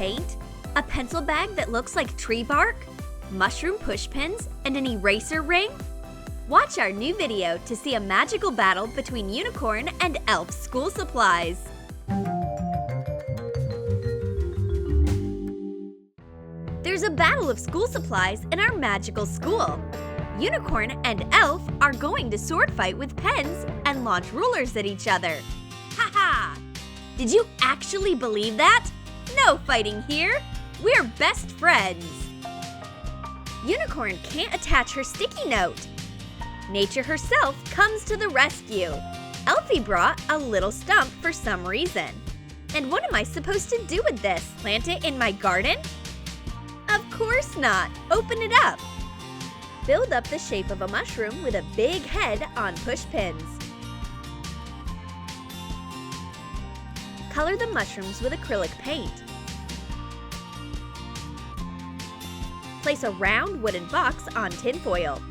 paint, a pencil bag that looks like tree bark, mushroom pushpins, and an eraser ring? Watch our new video to see a magical battle between Unicorn and Elf school supplies. There's a battle of school supplies in our magical school. Unicorn and Elf are going to sword fight with pens and launch rulers at each other. Ha ha! Did you actually believe that? No fighting here! We're best friends! Unicorn can't attach her sticky note. Nature herself comes to the rescue. Elfie brought a little stump for some reason. And what am I supposed to do with this? Plant it in my garden? Of course not! Open it up! Build up the shape of a mushroom with a big head on pushpins. Color the mushrooms with acrylic paint. Place a round wooden box on tinfoil.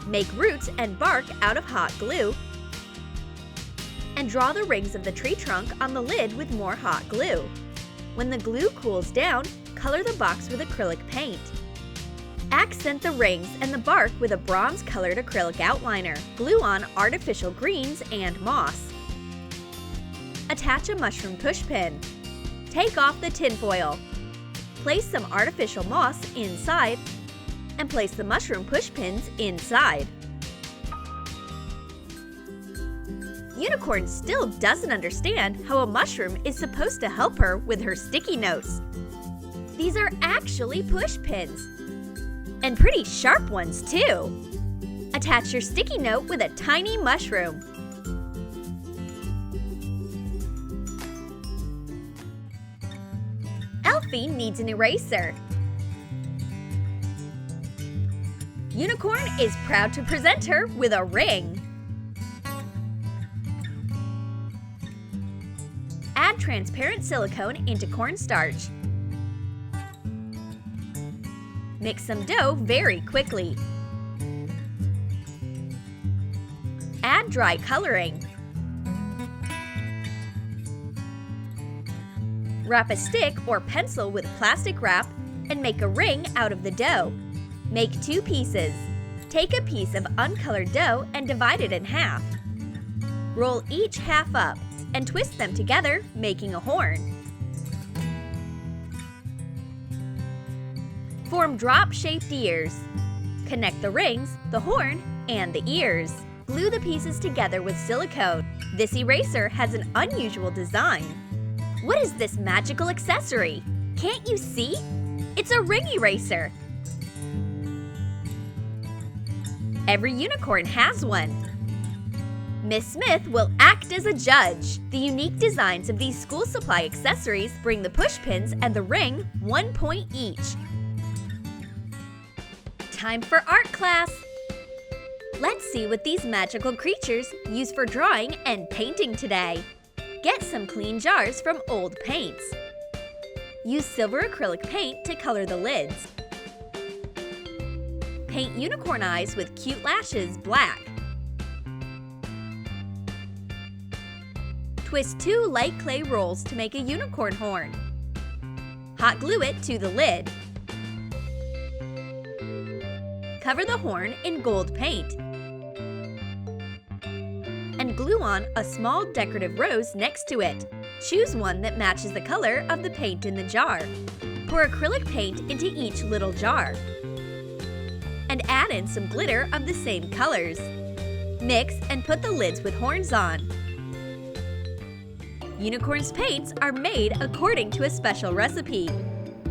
Make roots and bark out of hot glue. And draw the rings of the tree trunk on the lid with more hot glue. When the glue cools down, color the box with acrylic paint. Accent the rings and the bark with a bronze-colored acrylic outliner. Glue on artificial greens and moss. Attach a mushroom pushpin. Take off the tinfoil. Place some artificial moss inside and place the mushroom pushpins inside. Unicorn still doesn't understand how a mushroom is supposed to help her with her sticky notes. These are actually pushpins. And pretty sharp ones, too. Attach your sticky note with a tiny mushroom. Elfie needs an eraser. Unicorn is proud to present her with a ring. Add transparent silicone into cornstarch. Mix some dough very quickly. Add dry coloring. Wrap a stick or pencil with plastic wrap and make a ring out of the dough. Make 2 pieces. Take a piece of uncolored dough and divide it in half. Roll each half up and twist them together, making a horn. Form drop-shaped ears. Connect the rings, the horn, and the ears. Glue the pieces together with silicone. This eraser has an unusual design. What is this magical accessory? Can't you see? It's a ring eraser. Every unicorn has one. Miss Smith will act as a judge. The unique designs of these school supply accessories bring the pushpins and the ring 1 point each. Time for art class! Let's see what these magical creatures use for drawing and painting today. Get some clean jars from old paints. Use silver acrylic paint to color the lids. Paint unicorn eyes with cute lashes black. Twist 2 light clay rolls to make a unicorn horn. Hot glue it to the lid. Cover the horn in gold paint. And glue on a small decorative rose next to it. Choose one that matches the color of the paint in the jar. Pour acrylic paint into each little jar. And add in some glitter of the same colors. Mix and put the lids with horns on. Unicorn's paints are made according to a special recipe.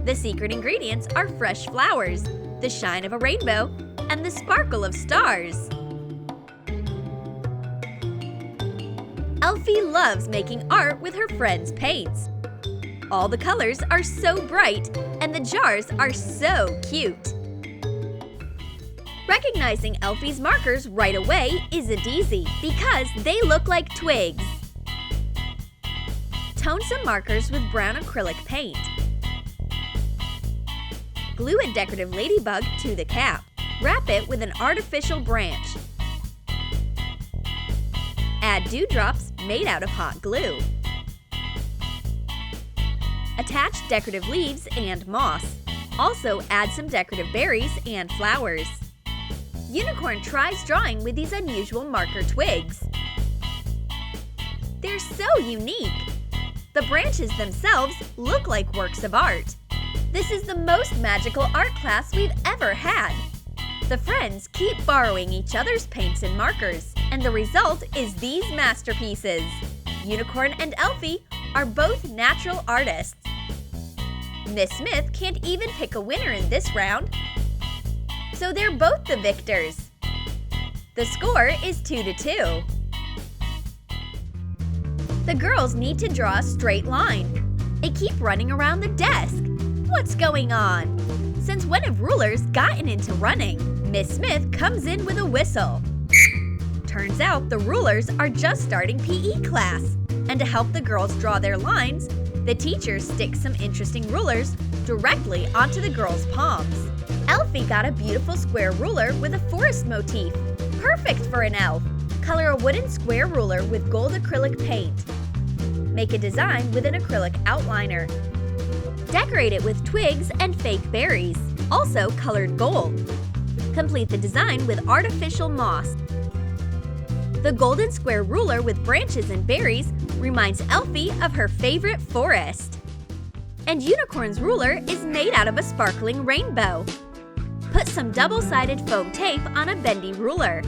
The secret ingredients are fresh flowers, the shine of a rainbow, and the sparkle of stars. Elfie loves making art with her friends' paints. All the colors are so bright, and the jars are so cute. Recognizing Elfie's markers right away isn't easy because they look like twigs. Tone some markers with brown acrylic paint. Glue a decorative ladybug to the cap. Wrap it with an artificial branch. Add dewdrops made out of hot glue. Attach decorative leaves and moss. Also add some decorative berries and flowers. Unicorn tries drawing with these unusual marker twigs. They're so unique! The branches themselves look like works of art. This is the most magical art class we've ever had. The friends keep borrowing each other's paints and markers, and the result is these masterpieces. Unicorn and Elfie are both natural artists. Miss Smith can't even pick a winner in this round, so they're both the victors. The score is 2-2. The girls need to draw a straight line. They keep running around the desk. What's going on? Since when have rulers gotten into running? Miss Smith comes in with a whistle. Turns out the rulers are just starting PE class. And to help the girls draw their lines, the teacher sticks some interesting rulers directly onto the girls' palms. Elfie got a beautiful square ruler with a forest motif. Perfect for an elf. Color a wooden square ruler with gold acrylic paint. Make a design with an acrylic outliner. Decorate it with twigs and fake berries, also colored gold. Complete the design with artificial moss. The golden square ruler with branches and berries reminds Elfie of her favorite forest. And Unicorn's ruler is made out of a sparkling rainbow. Put some double-sided foam tape on a bendy ruler.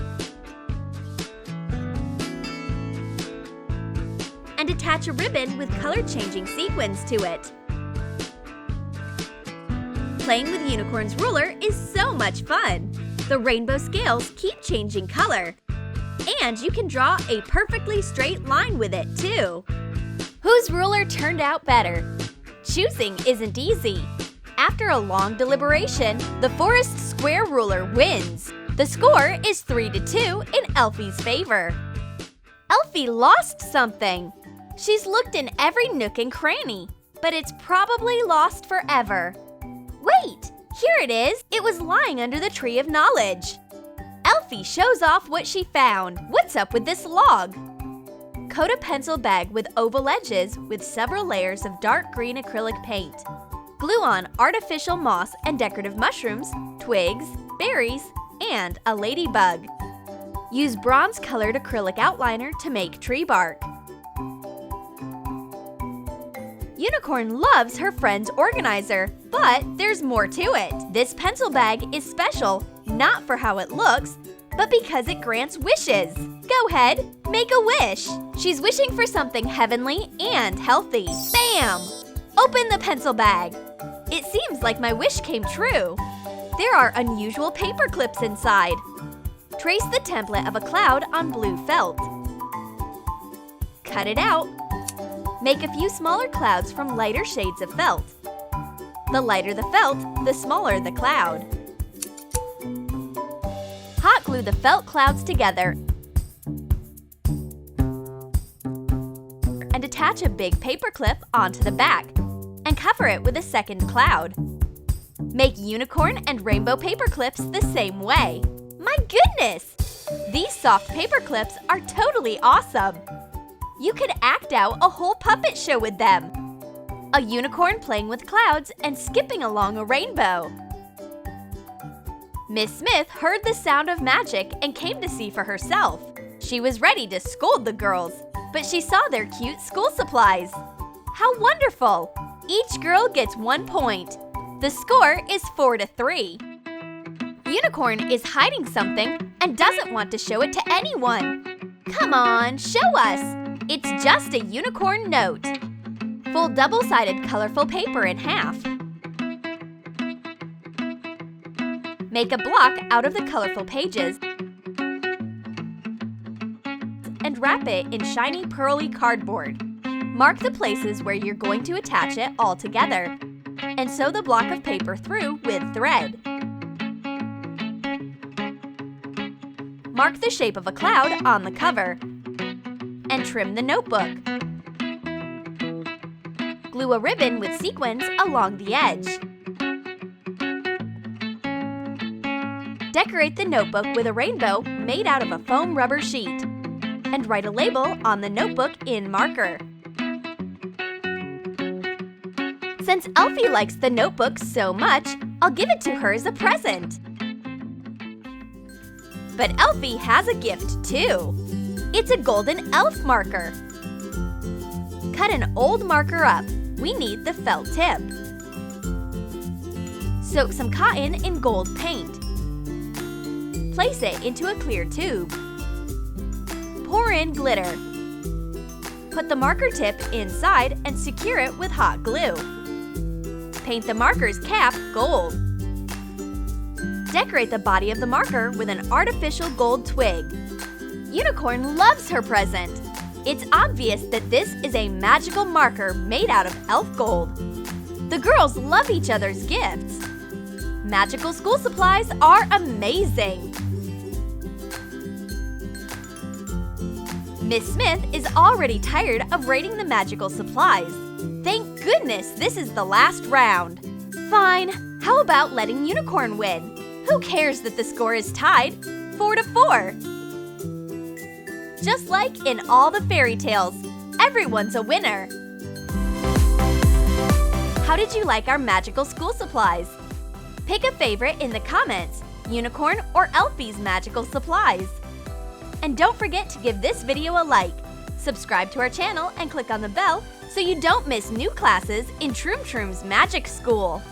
And attach a ribbon with color-changing sequins to it. Playing with Unicorn's ruler is so much fun! The rainbow scales keep changing color. And you can draw a perfectly straight line with it, too. Whose ruler turned out better? Choosing isn't easy. After a long deliberation, the forest square ruler wins. The score is 3-2 in Elfie's favor. Elfie lost something. She's looked in every nook and cranny, but it's probably lost forever. Wait, here it is! It was lying under the tree of knowledge. Elfie shows off what she found. What's up with this log? Coat a pencil bag with oval edges with several layers of dark green acrylic paint. Glue on artificial moss and decorative mushrooms, twigs, berries, and a ladybug. Use bronze-colored acrylic outliner to make tree bark. Unicorn loves her friend's organizer, but there's more to it. This pencil bag is special, not for how it looks, but because it grants wishes. Go ahead, make a wish. She's wishing for something heavenly and healthy. Bam! Open the pencil bag. It seems like my wish came true. There are unusual paper clips inside. Trace the template of a cloud on blue felt. Cut it out. Make a few smaller clouds from lighter shades of felt. The lighter the felt, the smaller the cloud. Hot glue the felt clouds together and attach a big paper clip onto the back and cover it with a second cloud. Make unicorn and rainbow paper clips the same way. My goodness! These soft paper clips are totally awesome. You could act out a whole puppet show with them. A unicorn playing with clouds and skipping along a rainbow. Miss Smith heard the sound of magic and came to see for herself. She was ready to scold the girls, but she saw their cute school supplies. How wonderful! Each girl gets 1 point. The score is 4-3. Unicorn is hiding something and doesn't want to show it to anyone. Come on, show us! It's just a unicorn note. Fold double-sided colorful paper in half. Make a block out of the colorful pages and wrap it in shiny pearly cardboard. Mark the places where you're going to attach it all together and sew the block of paper through with thread. Mark the shape of a cloud on the cover and trim the notebook. Glue a ribbon with sequins along the edge. Decorate the notebook with a rainbow made out of a foam rubber sheet and write a label on the notebook in marker. Since Elfie likes the notebook so much, I'll give it to her as a present. But Elfie has a gift too. It's a golden elf marker. Cut an old marker up. We need the felt tip. Soak some cotton in gold paint. Place it into a clear tube. Pour in glitter. Put the marker tip inside and secure it with hot glue. Paint the marker's cap gold. Decorate the body of the marker with an artificial gold twig. Unicorn loves her present. It's obvious that this is a magical marker made out of elf gold. The girls love each other's gifts. Magical school supplies are amazing. Miss Smith is already tired of rating the magical supplies. Thank goodness this is the last round. Fine, how about letting Unicorn win? Who cares that the score is tied 4-4? Just like in all the fairy tales, everyone's a winner. How did you like our magical school supplies? Pick a favorite in the comments, Unicorn or Elfie's magical supplies. And don't forget to give this video a like, subscribe to our channel and click on the bell so you don't miss new classes in Troom Troom's Magic School.